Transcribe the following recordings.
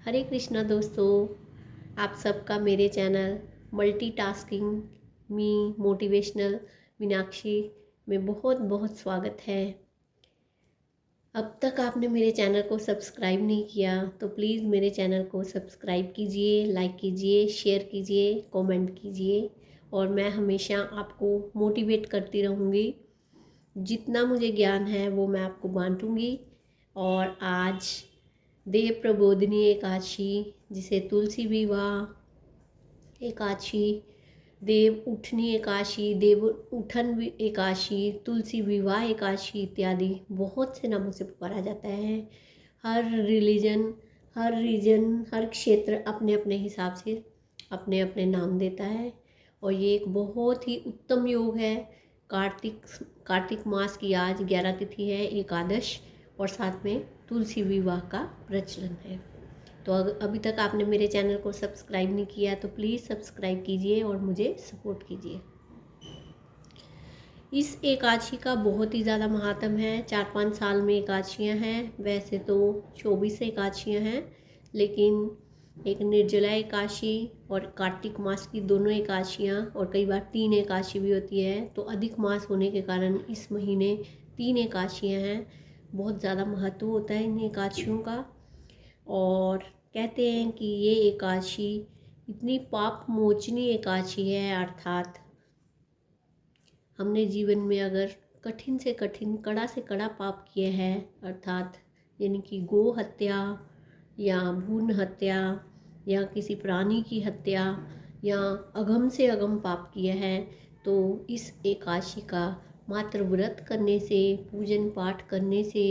हरे कृष्णा दोस्तों, आप सबका मेरे चैनल मल्टीटास्किंग मी मोटिवेशनल मीनाक्षी में बहुत बहुत स्वागत है। अब तक आपने मेरे चैनल को सब्सक्राइब नहीं किया तो प्लीज़ मेरे चैनल को सब्सक्राइब कीजिए, लाइक कीजिए, शेयर कीजिए, कमेंट कीजिए और मैं हमेशा आपको मोटिवेट करती रहूँगी। जितना मुझे ज्ञान है वो मैं आपको बांटूँगी। और आज देव प्रबोधिनी एकादशी, जिसे तुलसी विवाह एकादशी, देव उठनी एकादशी, देव उठन एकादशी, तुलसी विवाह एकादशी इत्यादि बहुत से नामों से पुकारा जाता है। हर रिलीजन, हर रीजन, हर क्षेत्र अपने अपने हिसाब से अपने अपने नाम देता है। और ये एक बहुत ही उत्तम योग है। कार्तिक मास की आज 11 तिथि है, एकादश, और साथ में तुलसी विवाह का प्रचलन है। तो अभी तक आपने मेरे चैनल को सब्सक्राइब नहीं किया तो प्लीज़ सब्सक्राइब कीजिए और मुझे सपोर्ट कीजिए। इस एकादशी का बहुत ही ज़्यादा महात्म है। 4-5 साल में एकादशियाँ हैं। वैसे तो 24 एकादशियाँ हैं, लेकिन एक निर्जला एकादशी और कार्तिक मास की दोनों एकादशियाँ, और कई बार 3 एकादशी भी होती है। तो अधिक मास होने के कारण इस महीने 3 एकादशियाँ हैं। बहुत ज़्यादा महत्व होता है इन एकादशियों का। और कहते हैं कि ये एकादशी इतनी पाप मोचनी एकादशी है, अर्थात हमने जीवन में अगर कठिन से कठिन, कड़ा से कड़ा पाप किए हैं, अर्थात यानी कि गो हत्या या भ्रूण हत्या या किसी प्राणी की हत्या या अगम से अगम पाप किया है, तो इस एकादशी का मात्र व्रत करने से, पूजन पाठ करने से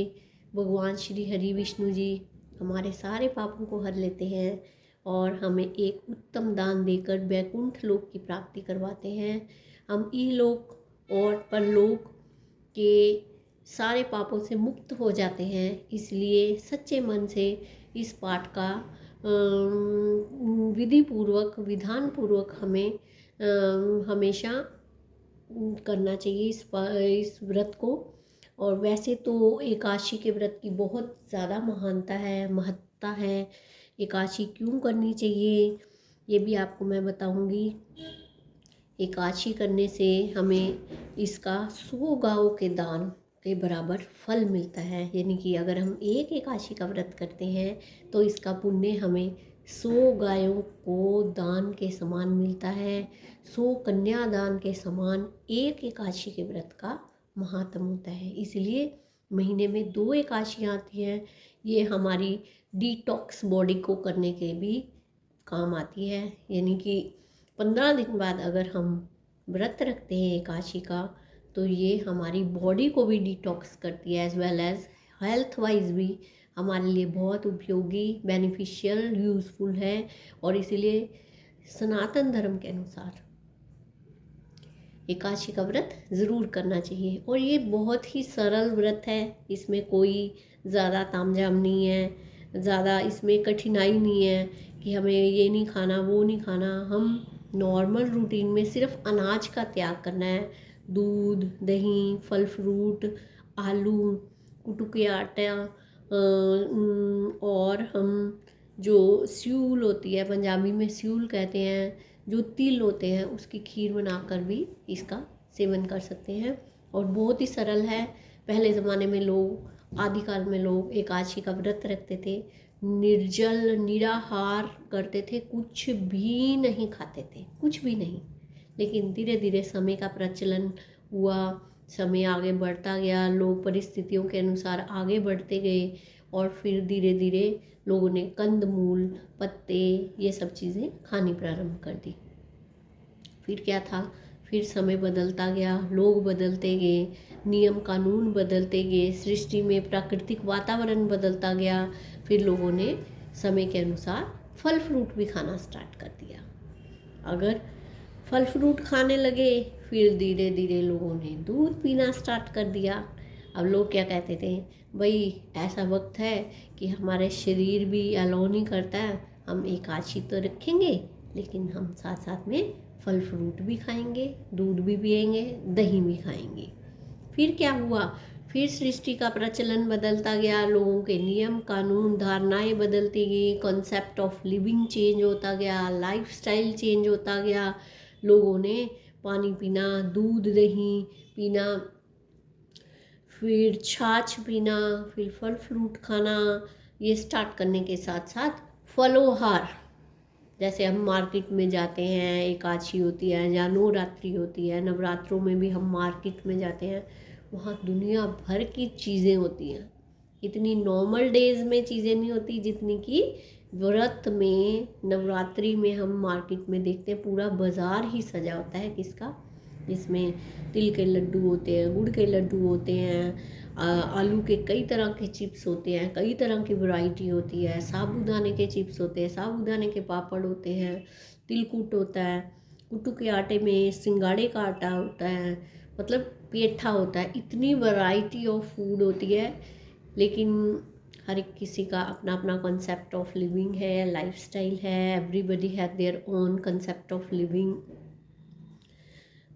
भगवान श्री हरि विष्णु जी हमारे सारे पापों को हर लेते हैं और हमें एक उत्तम दान देकर वैकुंठ लोक की प्राप्ति करवाते हैं। हम इहलोक और परलोक के सारे पापों से मुक्त हो जाते हैं। इसलिए सच्चे मन से इस पाठ का विधि पूर्वक, विधान पूर्वक हमें हमेशा करना चाहिए इस व्रत को। और वैसे तो एकादशी के व्रत की बहुत ज़्यादा महानता है, महत्ता है। एकादशी क्यों करनी चाहिए ये भी आपको मैं बताऊंगी। एकादशी करने से हमें इसका 100 गायों के दान के बराबर फल मिलता है। यानी कि अगर हम एक एकादशी का व्रत करते हैं तो इसका पुण्य हमें 100 गायों को दान के समान मिलता है। 100 कन्यादान के समान एक एकादशी के व्रत का महात्म होता है। इसलिए महीने में 2 एकादशियाँ आती हैं। ये हमारी डिटॉक्स बॉडी को करने के भी काम आती है। यानी कि 15 दिन बाद अगर हम व्रत रखते हैं एकादशी का, तो ये हमारी बॉडी को भी डिटॉक्स करती है, as well as health wise भी हमारे लिए बहुत उपयोगी, बेनिफिशियल, यूज़फुल है। और इसीलिए सनातन धर्म के अनुसार एकादशी का व्रत ज़रूर करना चाहिए। और ये बहुत ही सरल व्रत है, इसमें कोई ज़्यादा तामझाम नहीं है, ज़्यादा इसमें कठिनाई नहीं है कि हमें ये नहीं खाना, वो नहीं खाना। हम नॉर्मल रूटीन में सिर्फ अनाज का त्याग करना है। दूध, दही, फल फ्रूट, आलू, कुटू के आटा, और हम जो स्यूल होती है, पंजाबी में स्यूल कहते हैं, जो तिल होते हैं, उसकी खीर बनाकर भी इसका सेवन कर सकते हैं। और बहुत ही सरल है। पहले ज़माने में लोग, आदिकाल में लोग एकादशी का व्रत रखते थे, निर्जल निराहार करते थे, कुछ भी नहीं खाते थे, कुछ भी नहीं। लेकिन धीरे धीरे समय का प्रचलन हुआ, समय आगे बढ़ता गया, लोग परिस्थितियों के अनुसार आगे बढ़ते गए और फिर धीरे धीरे लोगों ने कंदमूल, पत्ते, ये सब चीज़ें खानी प्रारंभ कर दी। फिर क्या था, फिर समय बदलता गया, लोग बदलते गए, नियम कानून बदलते गए, सृष्टि में प्राकृतिक वातावरण बदलता गया। फिर लोगों ने समय के अनुसार फल फ्रूट भी खाना स्टार्ट कर दिया। अगर फल फ्रूट खाने लगे, फिर धीरे धीरे लोगों ने दूध पीना स्टार्ट कर दिया। अब लोग क्या कहते थे, भाई ऐसा वक्त है कि हमारे शरीर भी अलाउ नहीं करता है, हम एकादशी तो रखेंगे लेकिन हम साथ साथ में फल फ्रूट भी खाएंगे, दूध भी पिएंगे, दही भी खाएंगे। फिर क्या हुआ, फिर सृष्टि का प्रचलन बदलता गया, लोगों के नियम कानून धारणाएं बदलती गई, कॉन्सेप्ट ऑफ लिविंग चेंज होता गया, लाइफस्टाइल चेंज होता गया। लोगों ने पानी पीना, दूध दही पीना, फिर छाछ पीना, फिर फल फ्रूट खाना, ये स्टार्ट करने के साथ साथ फलोहार, जैसे हम मार्केट में जाते हैं, एकादशी होती है या नवरात्रि होती है, नवरात्रों में भी हम मार्केट में जाते हैं, वहाँ दुनिया भर की चीज़ें होती हैं। इतनी नॉर्मल डेज में चीज़ें नहीं होती जितनी कि व्रत में, नवरात्रि में हम मार्केट में देखते हैं। पूरा बाज़ार ही सजा होता है किसका, जिसमें तिल के लड्डू होते हैं, गुड़ के लड्डू होते हैं, आलू के कई तरह के चिप्स होते हैं, कई तरह की वैरायटी होती है, साबूदाने के चिप्स होते हैं, साबूदाने के पापड़ होते हैं, तिलकुट होता है, कुट्टू के आटे में सिंगाड़े का आटा होता है, मतलब पेठा होता है। इतनी वैरायटी ऑफ फूड होती है, लेकिन हर एक किसी का अपना अपना कॉन्सेप्ट ऑफ लिविंग है, लाइफस्टाइल है। Everybody have their own concept of living.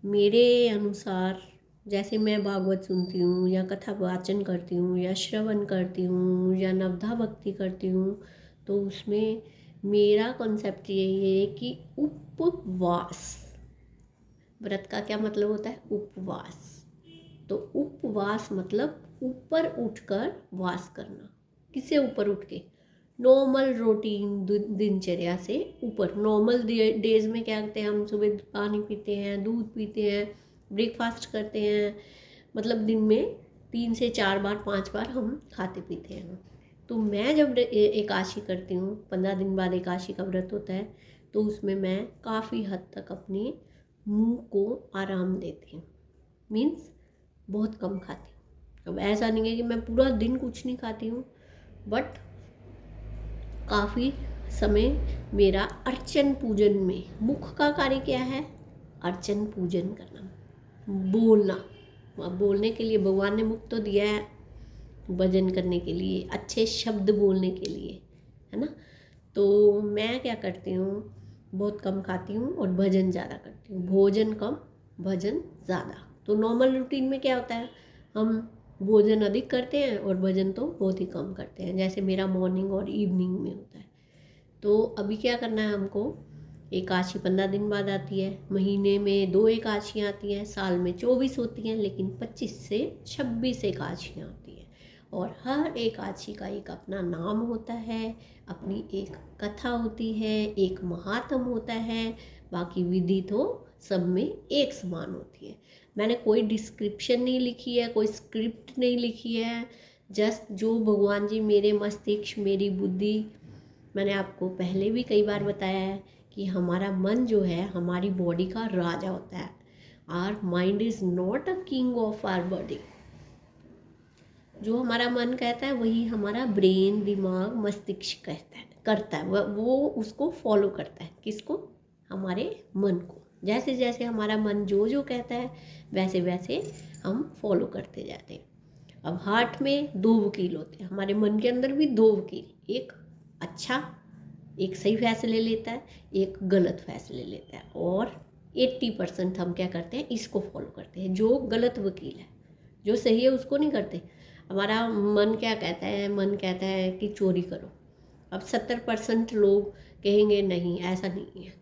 मेरे अनुसार, जैसे मैं भागवत सुनती हूँ या कथा वाचन करती हूँ या श्रवण करती हूँ या नवधा भक्ति करती हूँ, तो उसमें मेरा कॉन्सेप्ट यही है कि उपवास, व्रत का क्या मतलब होता है, उपवास। तो उपवास मतलब ऊपर उठकर वास करना। किससे ऊपर उठ के, नॉर्मल रूटीन दिनचर्या से ऊपर। नॉर्मल डेज में क्या करते हैं, हम सुबह पानी पीते हैं, दूध पीते हैं, ब्रेकफास्ट करते हैं, मतलब दिन में 3 से 4 बार 5 बार हम खाते पीते हैं। तो मैं जब एकादशी करती हूँ, 15 दिन बाद एकादशी का व्रत होता है, तो उसमें मैं काफ़ी हद तक अपने मुंह को आराम देती हूँ। मीन्स बहुत कम खाती हूँ। अब ऐसा नहीं है कि मैं पूरा दिन कुछ नहीं खाती हूँ, बट काफ़ी समय मेरा अर्चन पूजन में, मुख का कार्य क्या है, अर्चन पूजन करना, बोलना। अब बोलने के लिए भगवान ने मुख तो दिया है, भजन करने के लिए, अच्छे शब्द बोलने के लिए, है ना। तो मैं क्या करती हूँ, बहुत कम खाती हूँ और भजन ज़्यादा करती हूँ। भोजन कम, भजन ज़्यादा। तो नॉर्मल रूटीन में क्या होता है, हम भोजन अधिक करते हैं और भजन तो बहुत ही कम करते हैं, जैसे मेरा मॉर्निंग और इवनिंग में होता है। तो अभी क्या करना है हमको, एकादशी 15 दिन बाद आती है, महीने में 2 एकादशियाँ आती हैं, साल में 24 होती हैं, लेकिन 25 से 26 एकादशियाँ होती हैं। और हर एकादशी का एक अपना नाम होता है, अपनी एक कथा होती है, एक महात्म होता है। बाकी विधि तो सब में एक समान होती है। मैंने कोई डिस्क्रिप्शन नहीं लिखी है, कोई स्क्रिप्ट नहीं लिखी है, जस्ट जो भगवान जी मेरे मस्तिष्क, मेरी बुद्धि, मैंने आपको पहले भी कई बार बताया है कि हमारा मन जो है हमारी बॉडी का राजा होता है। Our mind is not a king of our body. जो हमारा मन कहता है वही हमारा ब्रेन, दिमाग, मस्तिष्क कहता है, करता है, वो उसको फॉलो करता है। किसको, हमारे मन को। जैसे जैसे हमारा मन जो जो कहता है वैसे वैसे हम फॉलो करते जाते हैं। अब हार्ट में 2 वकील होते हैं, हमारे मन के अंदर भी 2 वकील, एक अच्छा, एक सही फैसले लेता है, एक गलत फैसले लेता है, और 80% हम क्या करते हैं, इसको फॉलो करते हैं, जो गलत वकील है। जो सही है उसको नहीं करते। हमारा मन क्या कहता है, मन कहता है कि चोरी करो। अब 70% लोग कहेंगे नहीं, ऐसा नहीं है।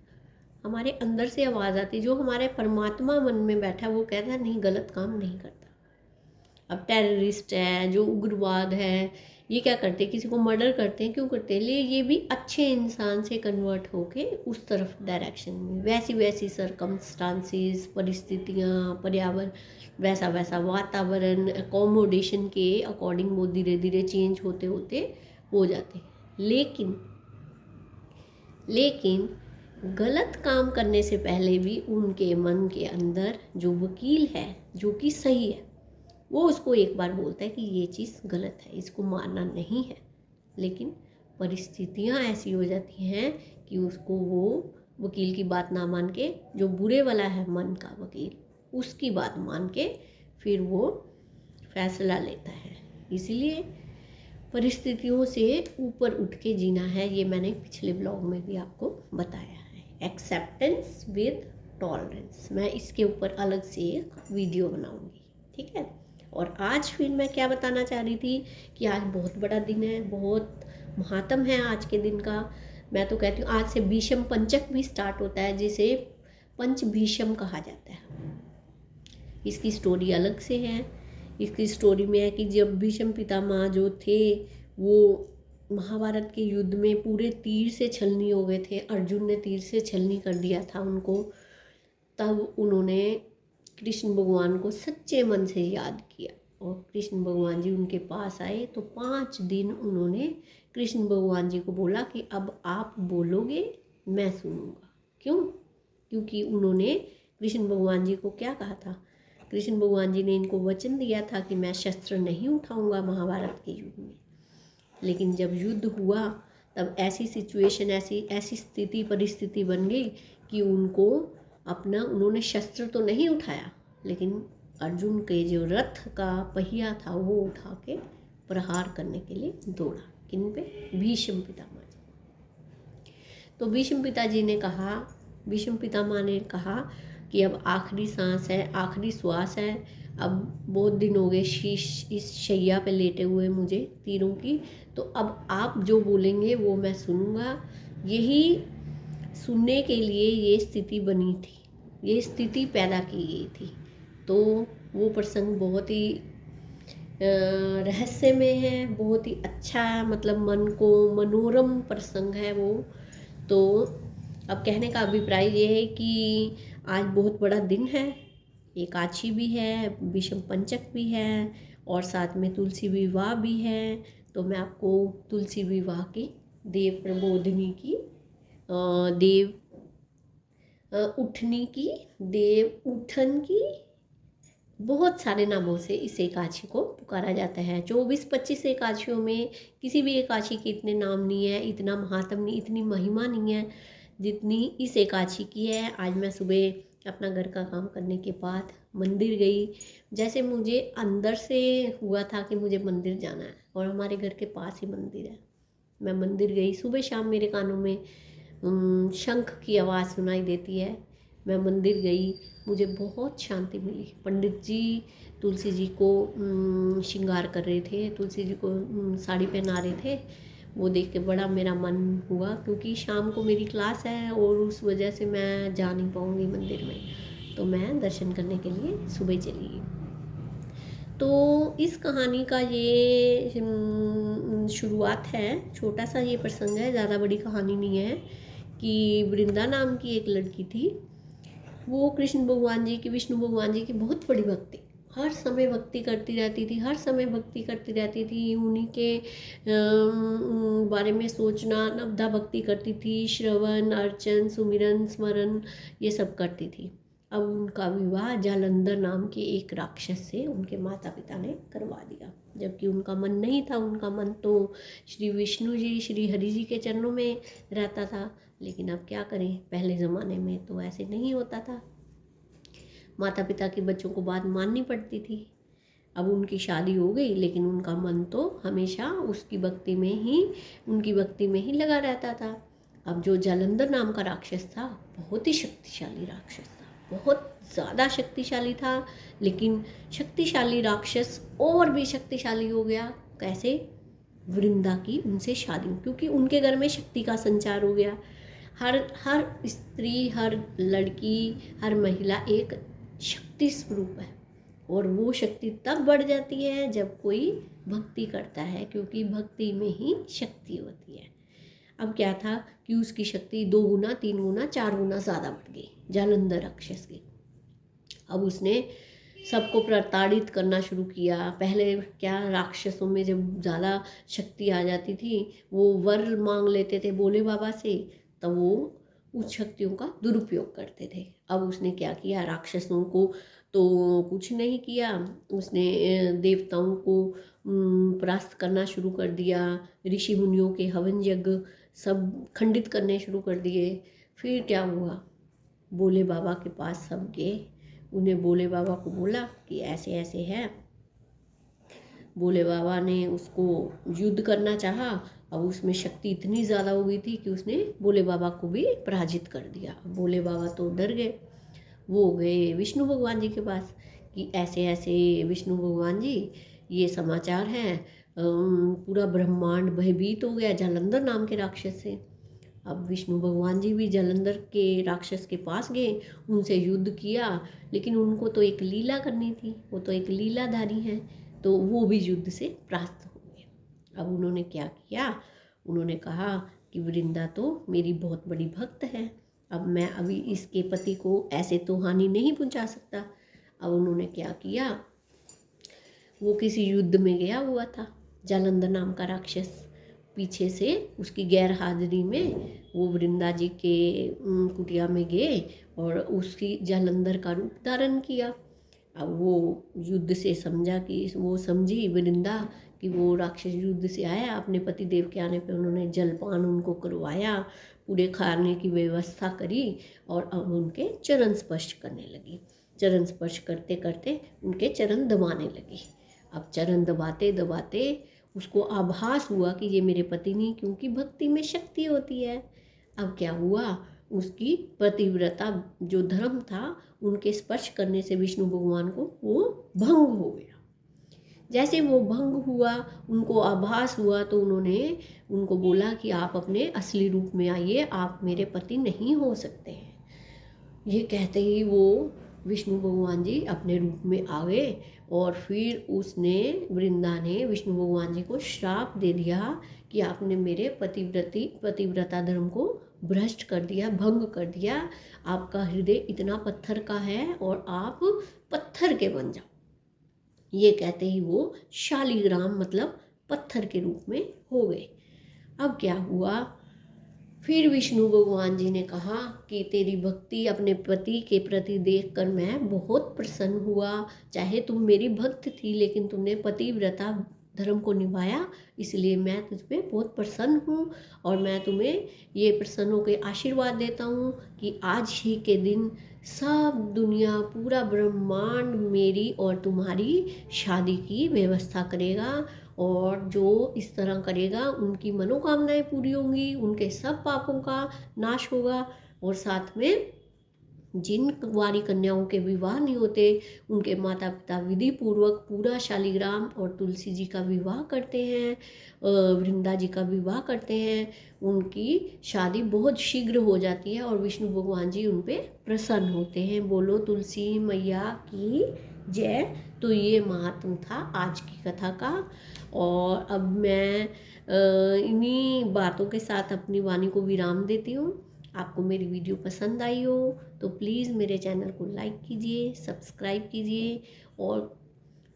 हमारे अंदर से आवाज़ आती है, जो हमारे परमात्मा मन में बैठा है वो कहता है नहीं, गलत काम नहीं करता। अब टेररिस्ट है, जो उग्रवाद है, ये क्या करते हैं, किसी को मर्डर करते हैं, क्यों करते हैं, ये भी अच्छे इंसान से कन्वर्ट होके उस तरफ डायरेक्शन में, वैसी वैसी सरकमस्टांसिस, परिस्थितियाँ, पर्यावरण, वैसा वैसा वातावरण, अकोमोडेशन के अकॉर्डिंग वो धीरे धीरे चेंज होते होते हो जाते हैं। लेकिन गलत काम करने से पहले भी उनके मन के अंदर जो वकील है, जो कि सही है, वो उसको एक बार बोलता है कि ये चीज़ गलत है, इसको मानना नहीं है। लेकिन परिस्थितियाँ ऐसी हो जाती हैं कि उसको वो वकील की बात ना मान के, जो बुरे वाला है मन का वकील, उसकी बात मान के फिर वो फैसला लेता है। इसलिए परिस्थितियों से ऊपर उठ के जीना है, ये मैंने पिछले ब्लॉग में भी आपको बताया है। एक्सेप्टेंस विद टॉलरेंस, मैं इसके ऊपर अलग से एक वीडियो बनाऊंगी, ठीक है। और आज फिर मैं क्या बताना चाह रही थी कि आज बहुत बड़ा दिन है, बहुत महात्म है आज के दिन का। मैं तो कहती हूँ आज से भीष्म पंचक भी स्टार्ट होता है, जिसे पंच भीष्म कहा जाता है। इसकी स्टोरी अलग से है। इसकी स्टोरी में है कि जब भीष्म पितामह जो थे वो महाभारत के युद्ध में पूरे तीर से छलनी हो गए थे, अर्जुन ने तीर से छलनी कर दिया था उनको, तब उन्होंने कृष्ण भगवान को सच्चे मन से याद किया और कृष्ण भगवान जी उनके पास आए। तो 5 दिन उन्होंने कृष्ण भगवान जी को बोला कि अब आप बोलोगे मैं सुनूंगा। क्यों? क्योंकि उन्होंने कृष्ण भगवान जी को क्या कहा था? कृष्ण भगवान जी ने इनको वचन दिया था कि मैं शस्त्र नहीं उठाऊंगा महाभारत के युद्ध में। लेकिन जब युद्ध हुआ तब ऐसी सिचुएशन, ऐसी स्थिति परिस्थिति बन गई कि उन्होंने शस्त्र तो नहीं उठाया, लेकिन अर्जुन के जो रथ का पहिया था वो उठा के प्रहार करने के लिए दौड़ा। किन पे? भीष्म पितामह जी। तो भीष्म पितामह ने कहा कि अब आखिरी सांस है, आखिरी श्वास है, अब बहुत दिन हो गए इस शैया पे लेटे हुए मुझे तीरों की, तो अब आप जो बोलेंगे वो मैं सुनूंगा। यही सुनने के लिए ये स्थिति बनी थी, ये स्थिति पैदा की गई थी। तो वो प्रसंग बहुत ही रहस्यमय है, बहुत ही अच्छा, मतलब मन को मनोरम प्रसंग है वो। तो अब कहने का अभिप्राय ये है कि आज बहुत बड़ा दिन है, एकादशी भी है, भीष्म पंचक भी है और साथ में तुलसी विवाह भी है। तो मैं आपको तुलसी विवाह की, देव प्रबोधिनी की, देव उठनी की, देव उठन की, बहुत सारे नामों से इस एकादशी को पुकारा जाता है। 24-25 एकादशियों में किसी भी एकादशी के इतने नाम नहीं है, इतना महात्म नहीं, इतनी महिमा नहीं है जितनी इस एकादशी की है। आज मैं सुबह अपना घर का काम करने के बाद मंदिर गई, जैसे मुझे अंदर से हुआ था कि मुझे मंदिर जाना है और हमारे घर के पास ही मंदिर है। मैं मंदिर गई, सुबह शाम मेरे कानों में शंख की आवाज़ सुनाई देती है। मैं मंदिर गई, मुझे बहुत शांति मिली। पंडित जी तुलसी जी को श्रृंगार कर रहे थे, तुलसी जी को साड़ी पहना रहे थे। वो देख के बड़ा मेरा मन हुआ, क्योंकि शाम को मेरी क्लास है और उस वजह से मैं जा नहीं पाऊँगी मंदिर में, तो मैं दर्शन करने के लिए सुबह चली गई। तो इस कहानी का ये शुरुआत है, छोटा सा ये प्रसंग है, ज़्यादा बड़ी कहानी नहीं है। कि वृंदा नाम की एक लड़की थी, वो कृष्ण भगवान जी की, विष्णु भगवान जी की बहुत बड़ी भक्ति, हर समय भक्ति करती रहती थी, हर समय भक्ति करती रहती थी। उन्हीं के बारे में सोचना, नवदा भक्ति करती थी, श्रवण अर्चन सुमिरन स्मरण ये सब करती थी। अब उनका विवाह जालंधर नाम के एक राक्षस से उनके माता पिता ने करवा दिया, जबकि उनका मन नहीं था। उनका मन तो श्री विष्णु जी, श्री हरि जी के चरणों में रहता था। लेकिन अब क्या करें, पहले ज़माने में तो ऐसे नहीं होता था, माता पिता की बच्चों को बात माननी पड़ती थी। अब उनकी शादी हो गई, लेकिन उनका मन तो हमेशा उनकी भक्ति में ही लगा रहता था। अब जो जालंधर नाम का राक्षस था, बहुत ही शक्तिशाली राक्षस था, बहुत ज़्यादा शक्तिशाली था। लेकिन शक्तिशाली राक्षस और भी शक्तिशाली हो गया। कैसे? वृंदा की उनसे शादी, क्योंकि उनके घर में शक्ति का संचार हो गया। हर स्त्री, हर लड़की, हर महिला एक शक्ति स्वरूप है, और वो शक्ति तब बढ़ जाती है जब कोई भक्ति करता है, क्योंकि भक्ति में ही शक्ति होती है। अब क्या था कि उसकी शक्ति 2 गुना 3 गुना 4 गुना ज़्यादा बढ़ गई जालंधर राक्षस की। अब उसने सबको प्रताड़ित करना शुरू किया। पहले क्या, राक्षसों में जब ज़्यादा शक्ति आ जाती थी, वो वर मांग लेते थे भोले बाबा से, तब वो उस शक्तियों का दुरुपयोग करते थे। अब उसने क्या किया, राक्षसों को तो कुछ नहीं किया, उसने देवताओं को परास्त करना शुरू कर दिया। ऋषि मुनियों के हवन यज्ञ सब खंडित करने शुरू कर दिए। फिर क्या हुआ, भोले बाबा के पास सब गए, उन्हें भोले बाबा को बोला कि ऐसे ऐसे है। भोले बाबा ने उसको युद्ध करना चाहा। अब उसमें शक्ति इतनी ज़्यादा हो गई थी कि उसने भोले बाबा को भी पराजित कर दिया। भोले बाबा तो डर गए, वो गए विष्णु भगवान जी के पास कि ऐसे ऐसे विष्णु भगवान जी ये समाचार है, पूरा ब्रह्मांड भयभीत हो गया जालंधर नाम के राक्षस से। अब विष्णु भगवान जी भी जालंधर के राक्षस के पास गए, उनसे युद्ध किया, लेकिन उनको तो एक लीला करनी थी, वो तो एक लीलाधारी हैं, तो वो भी युद्ध से परास्त हो गए। अब उन्होंने क्या किया, उन्होंने कहा कि वृंदा तो मेरी बहुत बड़ी भक्त है, अब मैं अभी इसके पति को ऐसे तो हानि नहीं पहुंचा सकता। अब उन्होंने क्या किया, वो किसी युद्ध में गया हुआ था, जालंधर नाम का राक्षस पीछे से उसकी गैर हाजिरी में वो वृंदा जी के कुटिया में गए और उसकी जालंधर का रूप धारण किया। अब वो युद्ध से समझा कि वो समझी वृंदा कि वो राक्षस युद्ध से आया, अपने पति देव के आने पे उन्होंने जलपान उनको करवाया, पूरे खाने की व्यवस्था करी और अब उनके चरण स्पर्श करने लगी। चरण स्पर्श करते करते उनके चरण दबाने लगी। अब चरण दबाते दबाते उसको आभास हुआ कि ये मेरे पति नहीं, क्योंकि भक्ति में शक्ति होती है। अब क्या हुआ, उसकी पतिव्रता जो धर्म था उनके स्पर्श करने से विष्णु भगवान को वो भंग हो गया। जैसे वो भंग हुआ, उनको आभास हुआ, तो उन्होंने उनको बोला कि आप अपने असली रूप में आइए, आप मेरे पति नहीं हो सकते हैं। ये कहते ही वो विष्णु भगवान जी अपने रूप में आ गए और फिर उसने वृंदा ने विष्णु भगवान जी को श्राप दे दिया कि आपने मेरे पतिव्रता धर्म को भ्रष्ट कर दिया, भंग कर दिया, आपका हृदय इतना पत्थर का है और आप पत्थर के बन जाओ। ये कहते ही वो शालिग्राम मतलब पत्थर के रूप में हो गए। अब क्या हुआ, फिर विष्णु भगवान जी ने कहा कि तेरी भक्ति अपने पति के प्रति देखकर मैं बहुत प्रसन्न हुआ, चाहे तुम मेरी भक्त थी लेकिन तुमने पतिव्रता धर्म को निभाया, इसलिए मैं तुझ पे बहुत प्रसन्न हूँ और मैं तुम्हें ये प्रसन्न होकर आशीर्वाद देता हूँ कि आज ही के दिन सब दुनिया पूरा ब्रह्मांड मेरी और तुम्हारी शादी की व्यवस्था करेगा और जो इस तरह करेगा उनकी मनोकामनाएं पूरी होंगी, उनके सब पापों का नाश होगा और साथ में जिन कुंवारी कन्याओं के विवाह नहीं होते उनके माता पिता विधि पूर्वक पूरा शालिग्राम और तुलसी जी का विवाह करते हैं, वृंदा जी का विवाह करते हैं, उनकी शादी बहुत शीघ्र हो जाती है और विष्णु भगवान जी उन पे प्रसन्न होते हैं। बोलो तुलसी मैया की जय। तो ये महात्म था आज की कथा का और अब मैं इन्हीं बातों के साथ अपनी वाणी को विराम देती हूँ। आपको मेरी वीडियो पसंद आई हो तो प्लीज़ मेरे चैनल को लाइक कीजिए, सब्सक्राइब कीजिए और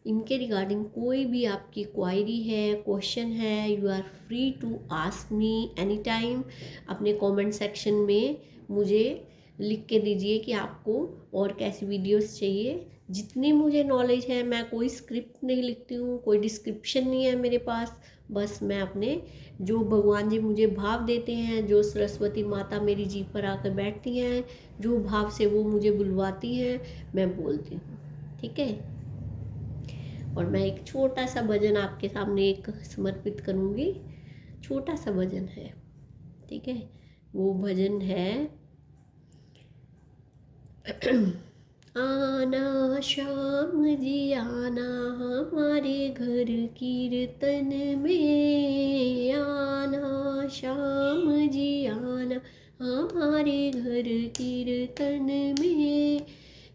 इनके रिगार्डिंग कोई भी आपकी क्वायरी है, क्वेश्चन है, you are free to ask me any time. अपने कमेंट सेक्शन में मुझे लिख के दीजिए कि आपको और कैसी वीडियोस चाहिए। जितनी मुझे नॉलेज है, मैं कोई स्क्रिप्ट नहीं लिखती हूँ, कोई डिस्क्रिप्शन नहीं है मेरे पास, बस मैं अपने जो भगवान जी मुझे भाव देते हैं, जो सरस्वती माता मेरी जीभ पर आकर बैठती हैं, जो भाव से वो मुझे बुलवाती हैं, मैं बोलती हूँ। ठीक है, और मैं एक छोटा सा भजन आपके सामने एक समर्पित करूँगी। छोटा सा भजन है, ठीक है, वो भजन है आना श्याम जी आना हमारे घर कीर्तन में, आना श्याम जी आना हमारे घर कीर्तन में,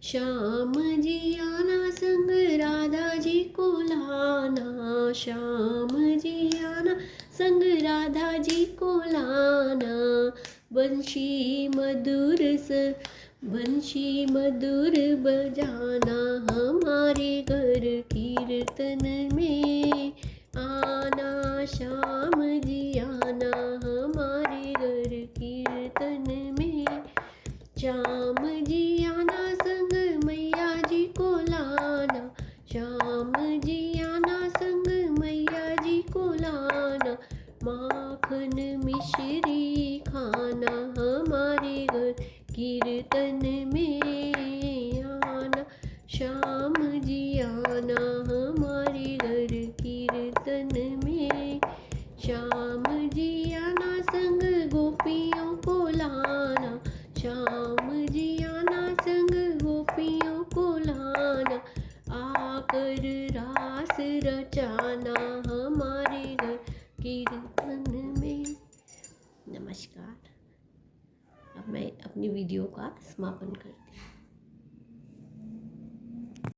श्याम जी आना संग राधा जी को लाना, श्याम जी आना संग राधा जी को लाना, बंशी मधुर बजाना हमारे घर कीर्तन में, आना श्याम जी आना हमारे घर कीर्तन में, श्याम जी आना संग मैया जी को लाना, श्याम जी आना संग मैया जी को लाना, माखन मिश्री खाना हमारे घर कीर्तन में, आना श्याम जी आना हमारे घर कीर्तन में, श्याम जी आना संग गोपियों को लाना, श्याम जी आना संग गोपियों को लाना, आकर रास रचाना हमारे घर कीर्तन में। नमस्कार। अब मैं अपनी वीडियो का समापन करती हूँ।